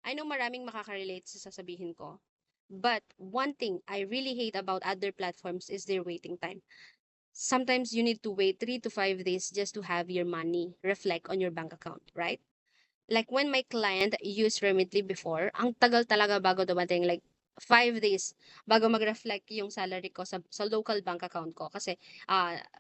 I know maraming makaka-relate sa sasabihin ko. But one thing I really hate about other platforms is their waiting time. Sometimes you need to wait 3 to 5 days just to have your money reflect on your bank account, right? Like when my client used Remitly before, ang tagal talaga bago dumating, like 5 days bago mag-reflect yung salary ko sa local bank account ko kasi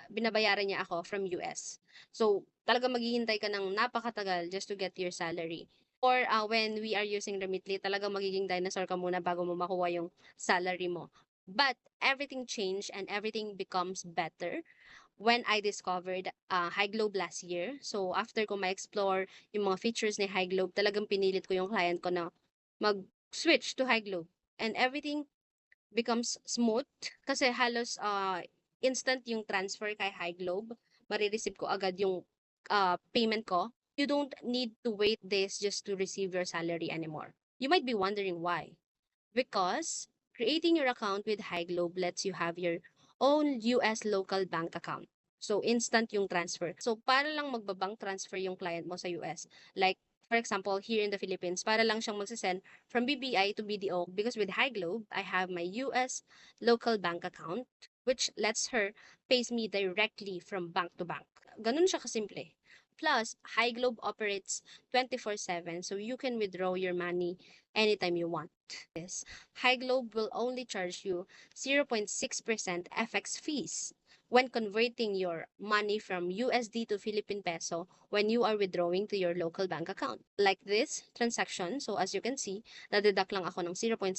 binabayaran niya ako from US. So, talaga maghihintay ka ng napakatagal just to get your salary. Or when we are using Remitly, talaga magiging dinosaur ka muna bago mo makuha yung salary mo. But everything changed and everything becomes better when I discovered High Globe last year. So, after ko ma-explore yung mga features ni High Globe, talagang pinilit ko yung client ko na mag-switch to High Globe. And everything becomes smooth kasi halos instant yung transfer kay High Globe. Marireceive ko agad yung payment ko. You don't need to wait days just to receive your salary anymore. You might be wondering why. Because creating your account with High Globe lets you have your own US local bank account. So, instant yung transfer. So, para lang magbabank transfer yung client mo sa US. Like, for example, here in the Philippines, para lang siyang magsisend from BPI to BDO because with High Globe, I have my US local bank account which lets her pays me directly from bank to bank. Ganun siya kasimple. Plus, High Globe operates 24/7 so you can withdraw your money anytime you want. This, High Globe will only charge you 0.6% FX fees when converting your money from USD to Philippine peso when you are withdrawing to your local bank account. Like this transaction, so as you can see, nadideduct lang ako ng 0.6%.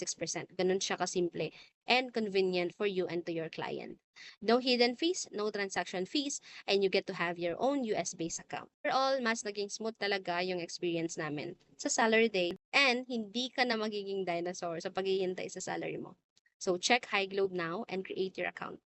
Ganun siya kasimple and convenient for you and to your client. No hidden fees, no transaction fees, and you get to have your own US-based account. Overall, mas naging smooth talaga yung experience namin sa salary day and hindi ka na magiging dinosaur sa paghihintay sa salary mo. So check High Globe now and create your account.